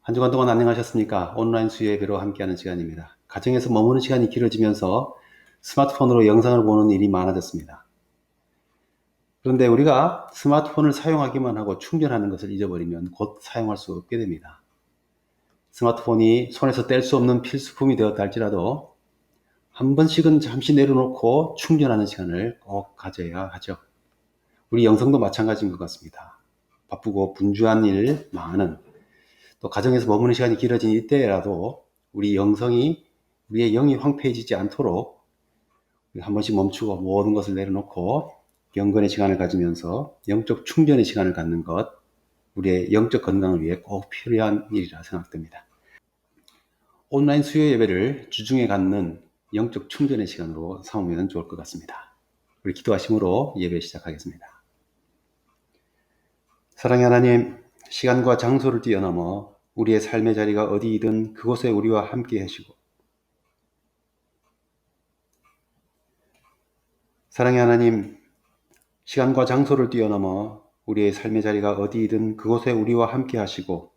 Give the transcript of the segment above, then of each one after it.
한 주간 동안 안녕하셨습니까? 온라인 수요 예배로 함께하는 시간입니다. 가정에서 머무는 시간이 길어지면서 스마트폰으로 영상을 보는 일이 많아졌습니다. 그런데 우리가 스마트폰을 사용하기만 하고 충전하는 것을 잊어버리면 곧 사용할 수 없게 됩니다. 스마트폰이 손에서 뗄 수 없는 필수품이 되었다 할지라도 한 번씩은 잠시 내려놓고 충전하는 시간을 꼭 가져야 하죠. 우리 영성도 마찬가지인 것 같습니다. 바쁘고 분주한 일 많은, 또 가정에서 머무는 시간이 길어진 이때라도 우리의 영이 황폐해지지 않도록 한 번씩 멈추고 모든 것을 내려놓고 경건의 시간을 가지면서 영적 충전의 시간을 갖는 것, 우리의 영적 건강을 위해 꼭 필요한 일이라 생각됩니다. 온라인 수요 예배를 주중에 갖는 영적 충전의 시간으로 삼으면 좋을 것 같습니다. 우리 기도하심으로 예배 시작하겠습니다. 사랑의 하나님, 시간과 장소를 뛰어넘어 우리의 삶의 자리가 어디이든 그곳에 우리와 함께 하시고, 사랑의 하나님, 시간과 장소를 뛰어넘어 우리의 삶의 자리가 어디이든 그곳에 우리와 함께 하시고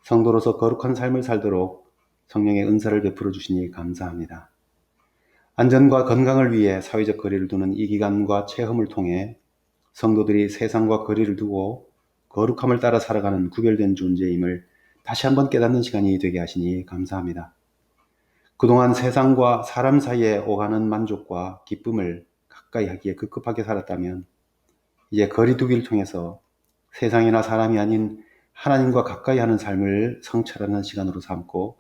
성도로서 거룩한 삶을 살도록 성령의 은사를 베풀어 주시니 감사합니다. 안전과 건강을 위해 사회적 거리를 두는 이 기간과 체험을 통해 성도들이 세상과 거리를 두고 거룩함을 따라 살아가는 구별된 존재임을 다시 한번 깨닫는 시간이 되게 하시니 감사합니다. 그동안 세상과 사람 사이에 오가는 만족과 기쁨을 가까이 하기에 급급하게 살았다면 이제 거리두기를 통해서 세상이나 사람이 아닌 하나님과 가까이 하는 삶을 성찰하는 시간으로 삼고,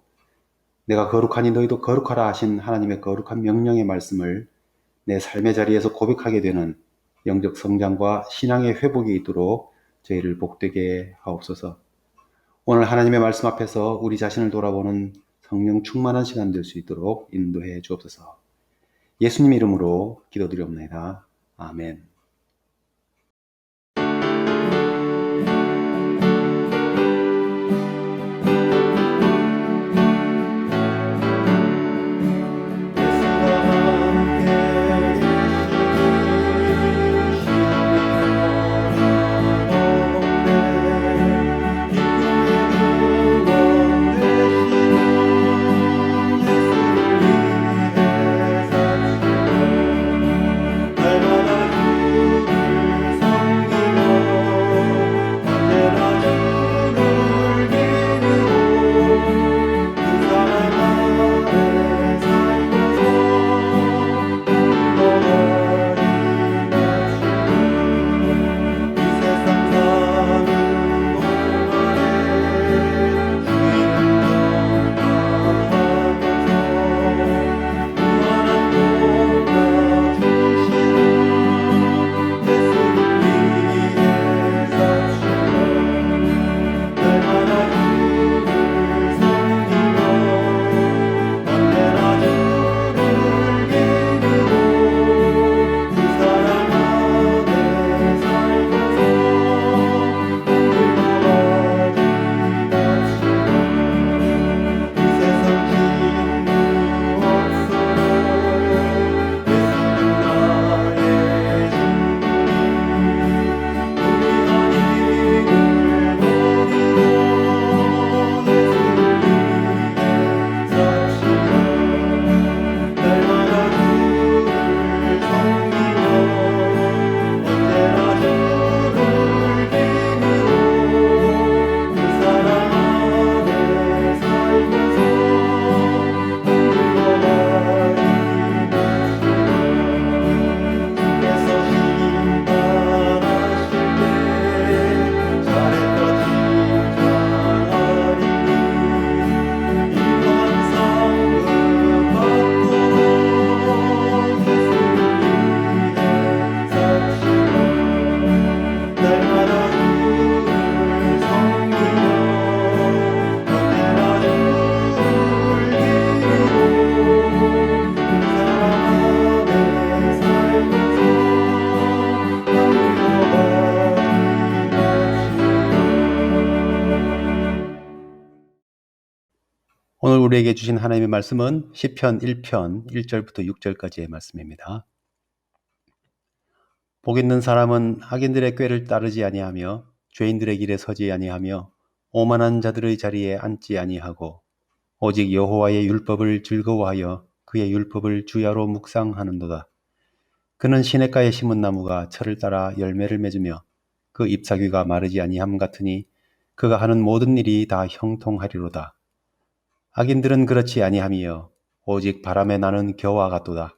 내가 거룩하니 너희도 거룩하라 하신 하나님의 거룩한 명령의 말씀을 내 삶의 자리에서 고백하게 되는 영적 성장과 신앙의 회복이 있도록 저희를 복되게 하옵소서. 오늘 하나님의 말씀 앞에서 우리 자신을 돌아보는 성령 충만한 시간 될 수 있도록 인도해 주옵소서. 예수님 이름으로 기도드리옵나이다. 아멘. 오늘 우리에게 주신 하나님의 말씀은 시편 1편 1절부터 6절까지의 말씀입니다. 복 있는 사람은 악인들의 꾀를 따르지 아니하며 죄인들의 길에 서지 아니하며 오만한 자들의 자리에 앉지 아니하고 오직 여호와의 율법을 즐거워하여 그의 율법을 주야로 묵상하는도다. 그는 시냇가에 심은 나무가 철을 따라 열매를 맺으며 그 잎사귀가 마르지 아니함 같으니 그가 하는 모든 일이 다 형통하리로다. 악인들은 그렇지 아니함이여 오직 바람에 나는 겨와 같도다.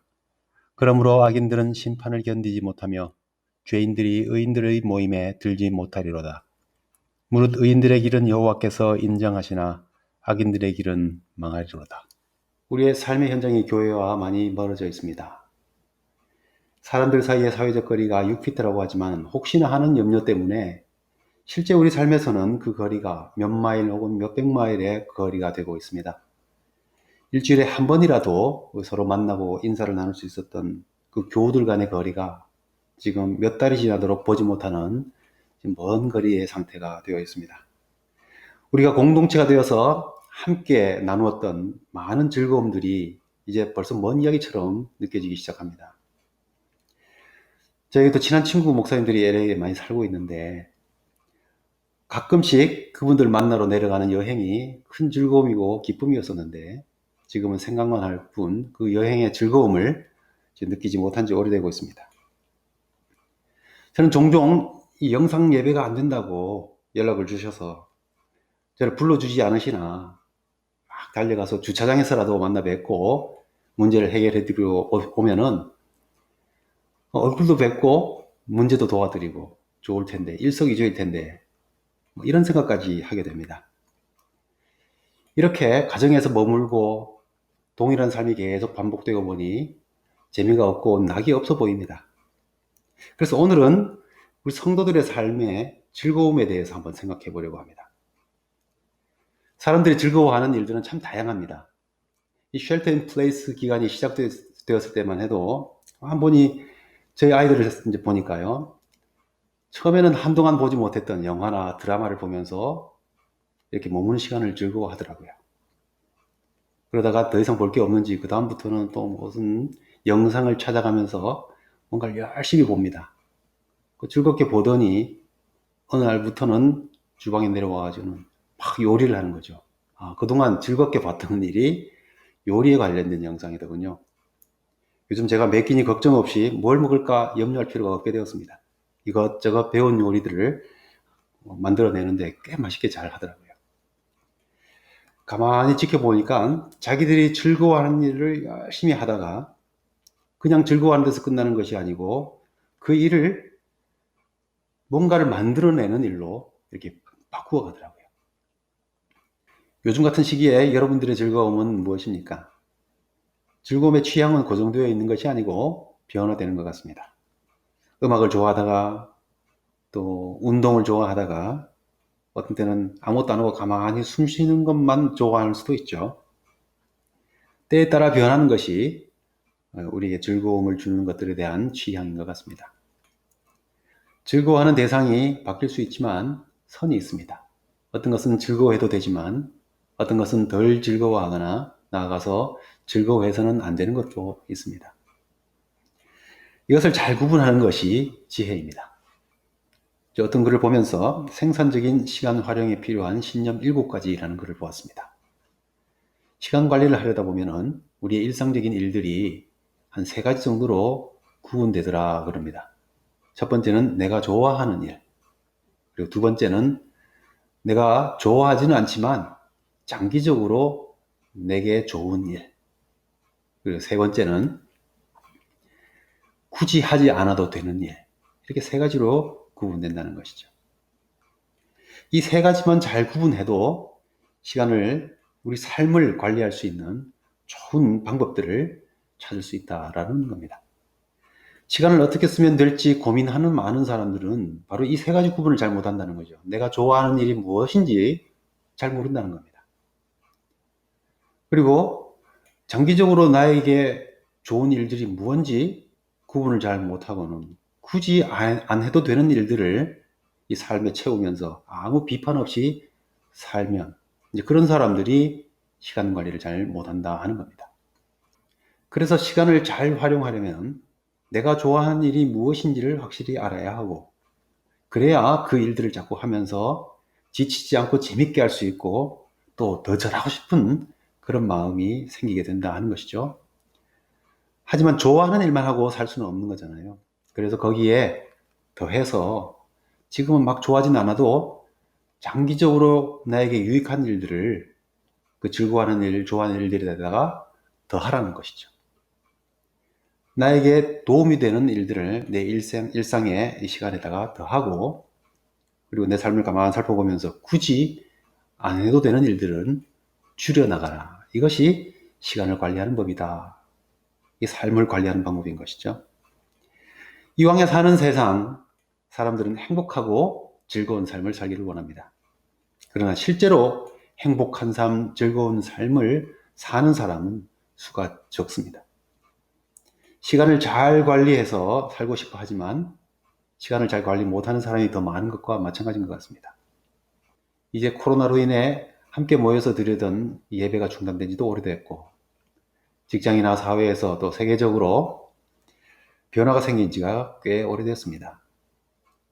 그러므로 악인들은 심판을 견디지 못하며 죄인들이 의인들의 모임에 들지 못하리로다. 무릇 의인들의 길은 여호와께서 인정하시나 악인들의 길은 망하리로다. 우리의 삶의 현장이 교회와 많이 멀어져 있습니다. 사람들 사이의 사회적 거리가 6피트라고 하지만 혹시나 하는 염려 때문에 실제 우리 삶에서는 그 거리가 몇 마일 혹은 몇백 마일의 거리가 되고 있습니다. 일주일에 한 번이라도 서로 만나고 인사를 나눌 수 있었던 그 교우들 간의 거리가 지금 몇 달이 지나도록 보지 못하는 먼 거리의 상태가 되어 있습니다. 우리가 공동체가 되어서 함께 나누었던 많은 즐거움들이 이제 벌써 먼 이야기처럼 느껴지기 시작합니다. 저희도 친한 친구 목사님들이 LA에 많이 살고 있는데 가끔씩 그분들 만나러 내려가는 여행이 큰 즐거움이고 기쁨이었었는데 지금은 생각만 할 뿐 그 여행의 즐거움을 느끼지 못한 지 오래되고 있습니다. 저는 종종 이 영상 예배가 안 된다고 연락을 주셔서 저를 불러주지 않으시나 막 달려가서 주차장에서라도 만나 뵙고 문제를 해결해 드리러 오면은 얼굴도 뵙고 문제도 도와드리고 좋을 텐데 일석이조일 텐데 뭐 이런 생각까지 하게 됩니다. 이렇게 가정에서 머물고 동일한 삶이 계속 반복되고 보니 재미가 없고 낙이 없어 보입니다. 그래서 오늘은 우리 성도들의 삶의 즐거움에 대해서 한번 생각해 보려고 합니다. 사람들이 즐거워하는 일들은 참 다양합니다. 이 쉘터 인 플레이스 기간이 시작되었을 때만 해도 한 번이 저희 아이들을 이제 보니까요. 처음에는 한동안 보지 못했던 영화나 드라마를 보면서 이렇게 머무는 시간을 즐거워하더라고요. 그러다가 더 이상 볼 게 없는지 그 다음부터는 또 무슨 영상을 찾아가면서 뭔가를 열심히 봅니다. 즐겁게 보더니 어느 날부터는 주방에 내려와가지고 막 요리를 하는 거죠. 그동안 즐겁게 봤던 일이 요리에 관련된 영상이더군요. 요즘 제가 매 끼니 걱정 없이 뭘 먹을까 염려할 필요가 없게 되었습니다. 이것저것 배운 요리들을 만들어내는데 꽤 맛있게 잘 하더라고요. 가만히 지켜보니까 자기들이 즐거워하는 일을 열심히 하다가 그냥 즐거워하는 데서 끝나는 것이 아니고 그 일을 뭔가를 만들어내는 일로 이렇게 바꾸어 가더라고요. 요즘 같은 시기에 여러분들의 즐거움은 무엇입니까? 즐거움의 취향은 고정되어 있는 것이 아니고 변화되는 것 같습니다. 음악을 좋아하다가 또 운동을 좋아하다가 어떤 때는 아무것도 안 하고 가만히 숨 쉬는 것만 좋아할 수도 있죠. 때에 따라 변하는 것이 우리에게 즐거움을 주는 것들에 대한 취향인 것 같습니다. 즐거워하는 대상이 바뀔 수 있지만 선이 있습니다. 어떤 것은 즐거워해도 되지만 어떤 것은 덜 즐거워하거나 나아가서 즐거워해서는 안 되는 것도 있습니다. 이것을 잘 구분하는 것이 지혜입니다. 어떤 글을 보면서 생산적인 시간 활용에 필요한 신념 7가지라는 글을 보았습니다. 시간 관리를 하려다 보면은 우리의 일상적인 일들이 한 3가지 정도로 구분되더라 그럽니다. 첫 번째는 내가 좋아하는 일, 그리고 두 번째는 내가 좋아하지는 않지만 장기적으로 내게 좋은 일, 그리고 세 번째는 굳이 하지 않아도 되는 일, 이렇게 3가지로 구분된다는 것이죠. 이 3가지만 잘 구분해도 시간을, 우리 삶을 관리할 수 있는 좋은 방법들을 찾을 수 있다라는 겁니다. 시간을 어떻게 쓰면 될지 고민하는 많은 사람들은 바로 이 3가지 구분을 잘 못한다는 거죠. 내가 좋아하는 일이 무엇인지 잘 모른다는 겁니다. 그리고 장기적으로 나에게 좋은 일들이 무엇인지 구분을 잘 못하고는 굳이 안 해도 되는 일들을 이 삶에 채우면서 아무 비판 없이 살면 이제 그런 사람들이 시간 관리를 잘 못한다 하는 겁니다. 그래서 시간을 잘 활용하려면 내가 좋아하는 일이 무엇인지를 확실히 알아야 하고, 그래야 그 일들을 자꾸 하면서 지치지 않고 재밌게 할 수 있고 또 더 잘하고 싶은 그런 마음이 생기게 된다 하는 것이죠. 하지만 좋아하는 일만 하고 살 수는 없는 거잖아요. 그래서 거기에 더해서 지금은 막 좋아하진 않아도 장기적으로 나에게 유익한 일들을 그 즐거워하는 일, 좋아하는 일들에다가 더 하라는 것이죠. 나에게 도움이 되는 일들을 내 일상의 이 시간에다가 더 하고, 그리고 내 삶을 가만히 살펴보면서 굳이 안 해도 되는 일들은 줄여나가라. 이것이 시간을 관리하는 법이다. 이 삶을 관리하는 방법인 것이죠. 이왕에 사는 세상, 사람들은 행복하고 즐거운 삶을 살기를 원합니다. 그러나 실제로 행복한 삶, 즐거운 삶을 사는 사람은 수가 적습니다. 시간을 잘 관리해서 살고 싶어 하지만 시간을 잘 관리 못하는 사람이 더 많은 것과 마찬가지인 것 같습니다. 이제 코로나로 인해 함께 모여서 드리던 예배가 중단된 지도 오래됐고, 직장이나 사회에서 또 세계적으로 변화가 생긴 지가 꽤 오래됐습니다.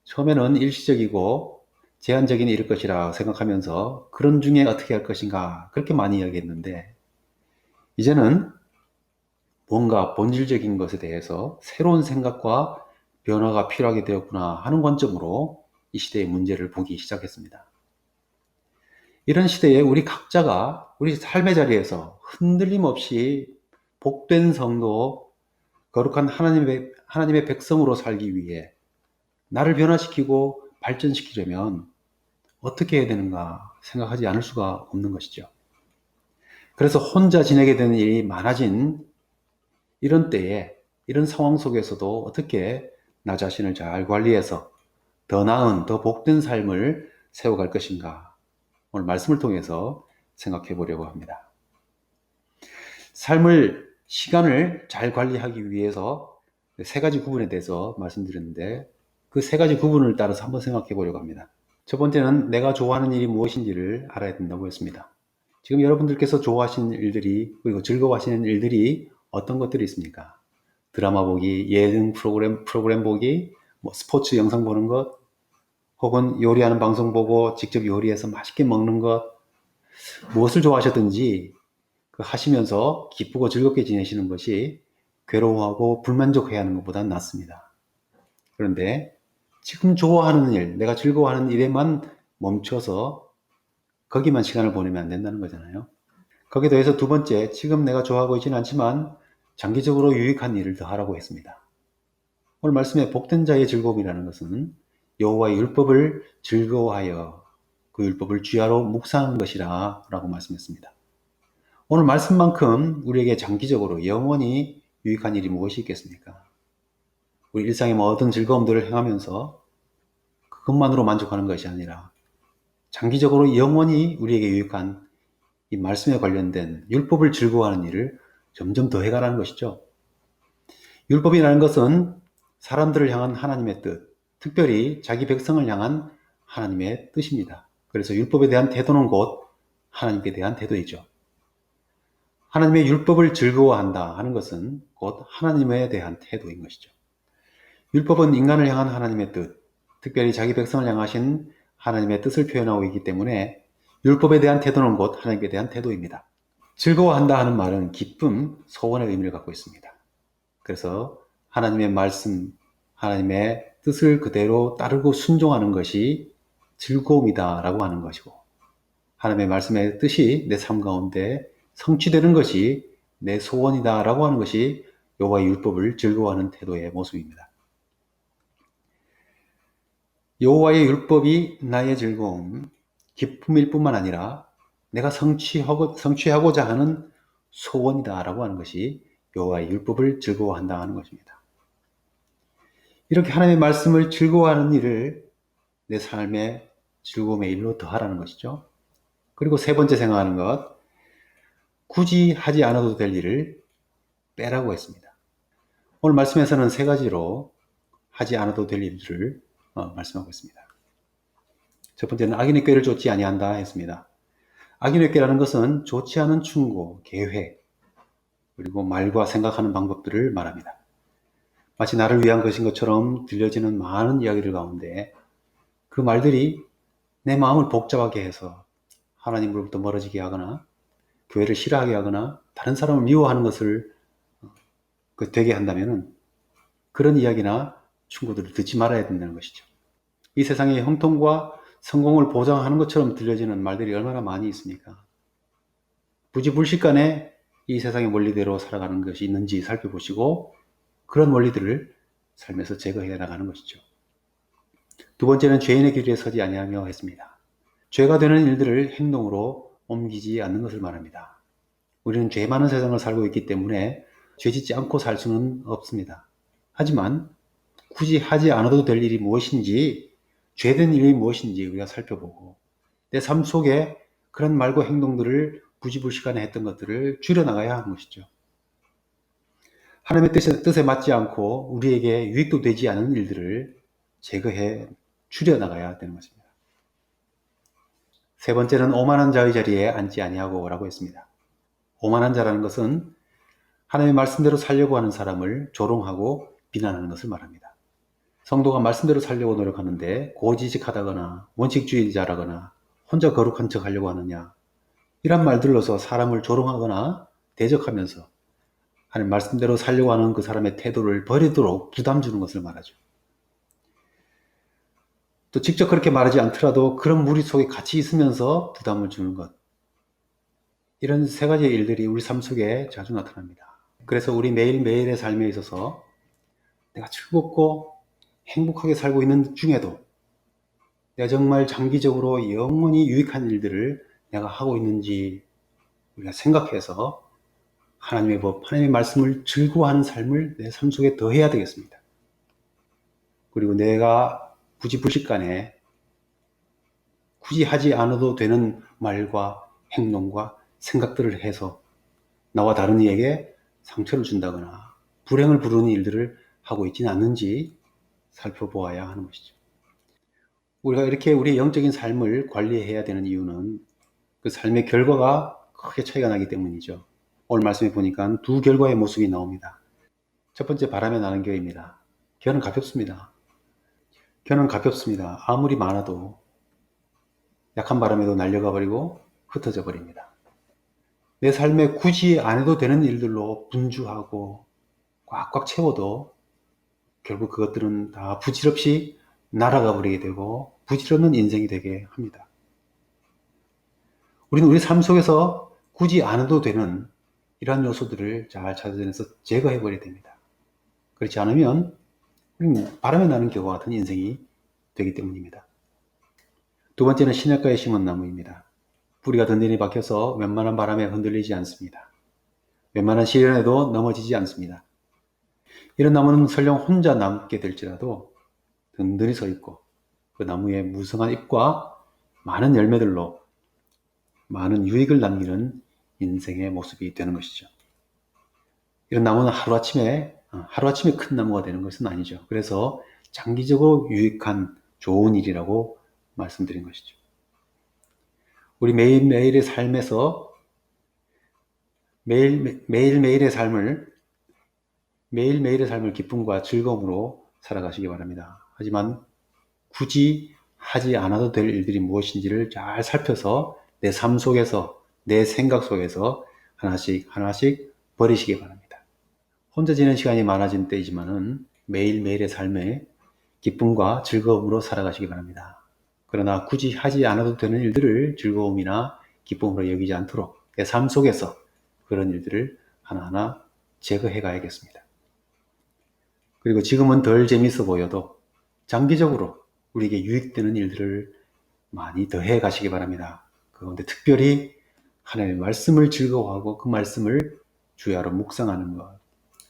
처음에는 일시적이고 제한적인 일일 것이라 생각하면서 그런 중에 어떻게 할 것인가 그렇게 많이 이야기했는데, 이제는 뭔가 본질적인 것에 대해서 새로운 생각과 변화가 필요하게 되었구나 하는 관점으로 이 시대의 문제를 보기 시작했습니다. 이런 시대에 우리 각자가 우리 삶의 자리에서 흔들림 없이 복된 성도, 거룩한 하나님의 백성으로 살기 위해 나를 변화시키고 발전시키려면 어떻게 해야 되는가 생각하지 않을 수가 없는 것이죠. 그래서 혼자 지내게 되는 일이 많아진 이런 때에, 이런 상황 속에서도 어떻게 나 자신을 잘 관리해서 더 나은, 더 복된 삶을 세워갈 것인가, 오늘 말씀을 통해서 생각해 보려고 합니다. 시간을 잘 관리하기 위해서 세 가지 구분에 대해서 말씀드렸는데, 그 세 가지 구분을 따라서 한번 생각해 보려고 합니다. 첫 번째는 내가 좋아하는 일이 무엇인지를 알아야 된다고 했습니다. 지금 여러분들께서 좋아하시는 일들이, 그리고 즐거워하시는 일들이 어떤 것들이 있습니까? 드라마 보기, 예능 프로그램 보기, 스포츠 영상 보는 것, 혹은 요리하는 방송 보고 직접 요리해서 맛있게 먹는 것, 무엇을 좋아하셨든지 하시면서 기쁘고 즐겁게 지내시는 것이 괴로워하고 불만족해야 하는 것보다는 낫습니다. 그런데 지금 좋아하는 일, 내가 즐거워하는 일에만 멈춰서 거기만 시간을 보내면 안 된다는 거잖아요. 거기에 더해서 두 번째, 지금 내가 좋아하고 있지는 않지만 장기적으로 유익한 일을 더 하라고 했습니다. 오늘 말씀에 복된 자의 즐거움이라는 것은 여호와의 율법을 즐거워하여 그 율법을 주야로 묵상하는 것이라 라고 말씀했습니다. 오늘 말씀만큼 우리에게 장기적으로 영원히 유익한 일이 무엇이 있겠습니까? 우리 일상의 모든 즐거움들을 행하면서 그것만으로 만족하는 것이 아니라 장기적으로 영원히 우리에게 유익한 이 말씀에 관련된 율법을 즐거워하는 일을 점점 더 해가라는 것이죠. 율법이라는 것은 사람들을 향한 하나님의 뜻, 특별히 자기 백성을 향한 하나님의 뜻입니다. 그래서 율법에 대한 태도는 곧 하나님께 대한 태도이죠. 하나님의 율법을 즐거워한다 하는 것은 곧 하나님에 대한 태도인 것이죠. 율법은 인간을 향한 하나님의 뜻, 특별히 자기 백성을 향하신 하나님의 뜻을 표현하고 있기 때문에 율법에 대한 태도는 곧 하나님께 대한 태도입니다. 즐거워한다 하는 말은 기쁨, 소원의 의미를 갖고 있습니다. 그래서 하나님의 말씀, 하나님의 뜻을 그대로 따르고 순종하는 것이 즐거움이다 라고 하는 것이고, 하나님의 말씀의 뜻이 내 삶 가운데 성취되는 것이 내 소원이다 라고 하는 것이 여호와의 율법을 즐거워하는 태도의 모습입니다. 여호와의 율법이 나의 즐거움, 기쁨일 뿐만 아니라 내가 성취하고자 하는 소원이다 라고 하는 것이 여호와의 율법을 즐거워한다 하는 것입니다. 이렇게 하나님의 말씀을 즐거워하는 일을 내 삶의 즐거움의 일로 더하라는 것이죠. 그리고 세 번째 생각하는 것, 굳이 하지 않아도 될 일을 빼라고 했습니다. 오늘 말씀에서는 세 가지로 하지 않아도 될 일들을 말씀하고 있습니다. 첫 번째는 악인의 꾀를 쫓지 아니한다 했습니다. 악인의 꾀라는 것은 좋지 않은 충고, 계획, 그리고 말과 생각하는 방법들을 말합니다. 마치 나를 위한 것인 것처럼 들려지는 많은 이야기들 가운데 그 말들이 내 마음을 복잡하게 해서 하나님으로부터 멀어지게 하거나 교회를 싫어하게 하거나 다른 사람을 미워하는 것을 되게 한다면은 그런 이야기나 충고들을 듣지 말아야 된다는 것이죠. 이 세상에 형통과 성공을 보장하는 것처럼 들려지는 말들이 얼마나 많이 있습니까? 부지불식간에 이 세상의 원리대로 살아가는 것이 있는지 살펴보시고 그런 원리들을 삶에서 제거해 나가는 것이죠. 두 번째는 죄인의 길에 서지 아니하며 했습니다. 죄가 되는 일들을 행동으로 옮기지 않는 것을 말합니다. 우리는 죄 많은 세상을 살고 있기 때문에 죄 짓지 않고 살 수는 없습니다. 하지만 굳이 하지 않아도 될 일이 무엇인지, 죄된 일이 무엇인지 우리가 살펴보고 내 삶 속에 그런 말과 행동들을 부지불식간에 했던 것들을 줄여나가야 하는 것이죠. 하나님의 뜻에 맞지 않고 우리에게 유익도 되지 않은 일들을 제거해 줄여나가야 되는 것입니다. 세 번째는 오만한 자의 자리에 앉지 아니하고 라고 했습니다. 오만한 자라는 것은 하나님의 말씀대로 살려고 하는 사람을 조롱하고 비난하는 것을 말합니다. 성도가 말씀대로 살려고 노력하는데 고지식하다거나 원칙주의자라거나 혼자 거룩한 척 하려고 하느냐, 이런 말들로서 사람을 조롱하거나 대적하면서 하나님 말씀대로 살려고 하는 그 사람의 태도를 버리도록 부담 주는 것을 말하죠. 또 직접 그렇게 말하지 않더라도 그런 무리 속에 같이 있으면서 부담을 주는 것, 이런 세 가지의 일들이 우리 삶 속에 자주 나타납니다. 그래서 우리 매일매일의 삶에 있어서 내가 즐겁고 행복하게 살고 있는 중에도 내가 정말 장기적으로 영원히 유익한 일들을 내가 하고 있는지 우리가 생각해서 하나님의 법, 하나님의 말씀을 즐거워하는 삶을 내 삶 속에 더해야 되겠습니다. 그리고 내가 부지불식간에 굳이 하지 않아도 되는 말과 행동과 생각들을 해서 나와 다른 이에게 상처를 준다거나 불행을 부르는 일들을 하고 있지는 않는지 살펴보아야 하는 것이죠. 우리가 이렇게 우리의 영적인 삶을 관리해야 되는 이유는 그 삶의 결과가 크게 차이가 나기 때문이죠. 오늘 말씀에 보니까 두 결과의 모습이 나옵니다. 첫 번째, 바람에 나는 겨입니다. 겨는 가볍습니다. 겨는 가볍습니다. 아무리 많아도 약한 바람에도 날려가 버리고 흩어져 버립니다. 내 삶에 굳이 안 해도 되는 일들로 분주하고 꽉꽉 채워도 결국 그것들은 다 부질없이 날아가 버리게 되고 부질없는 인생이 되게 합니다. 우리는 우리 삶 속에서 굳이 안 해도 되는 이러한 요소들을 잘 찾아내서 제거해 버려야 됩니다. 그렇지 않으면 우리는 바람에 나는 겨와 같은 인생이 되기 때문입니다. 두 번째는 시냇가에 심은 나무입니다. 뿌리가 든든히 박혀서 웬만한 바람에 흔들리지 않습니다. 웬만한 시련에도 넘어지지 않습니다. 이런 나무는 설령 혼자 남게 될지라도 든든히 서 있고 그 나무의 무성한 잎과 많은 열매들로 많은 유익을 남기는 인생의 모습이 되는 것이죠. 이런 나무는 하루아침에 큰 나무가 되는 것은 아니죠. 그래서 장기적으로 유익한 좋은 일이라고 말씀드린 것이죠. 우리 매일매일의 삶에서 매일매일의 삶을 기쁨과 즐거움으로 살아가시기 바랍니다. 하지만 굳이 하지 않아도 될 일들이 무엇인지를 잘 살펴서 내 삶 속에서, 내 생각 속에서 하나씩 버리시기 바랍니다. 혼자 지낸 시간이 많아진 때이지만은 매일매일의 삶에 기쁨과 즐거움으로 살아가시기 바랍니다. 그러나 굳이 하지 않아도 되는 일들을 즐거움이나 기쁨으로 여기지 않도록 내 삶 속에서 그런 일들을 하나하나 제거해 가야겠습니다. 그리고 지금은 덜 재밌어 보여도 장기적으로 우리에게 유익되는 일들을 많이 더해 가시기 바랍니다. 그런데 특별히 하나님의 말씀을 즐거워하고 그 말씀을 주야로 묵상하는 것,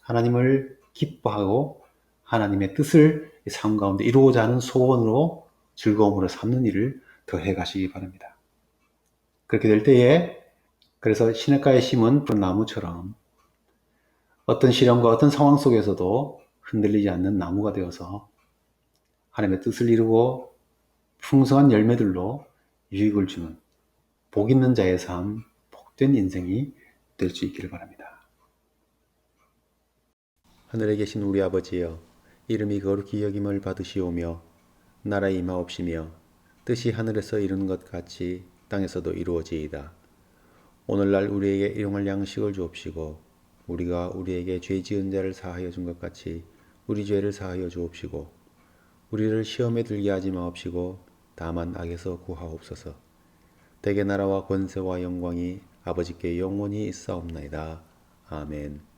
하나님을 기뻐하고 하나님의 뜻을 삶 가운데 이루고자 하는 소원으로 즐거움으로 삼는 일을 더해 가시기 바랍니다. 그렇게 될 때에 그래서 시냇가에 심은 푸른 나무처럼 어떤 시련과 어떤 상황 속에서도 흔들리지 않는 나무가 되어서 하나님의 뜻을 이루고 풍성한 열매들로 유익을 주는 복 있는 자의 삶, 복된 인생이 될 수 있기를 바랍니다. 하늘에 계신 우리 아버지여, 이름이 거룩히 여김을 받으시오며 나라의 임하옵시며 뜻이 하늘에서 이루는 것 같이 땅에서도 이루어지이다. 오늘날 우리에게 일용할 양식을 주옵시고 우리가 우리에게 죄 지은 자를 사하여 준 것 같이 우리 죄를 사하여 주옵시고 우리를 시험에 들게 하지 마옵시고 다만 악에서 구하옵소서. 대개 나라와 권세와 영광이 아버지께 영원히 있사옵나이다. 아멘.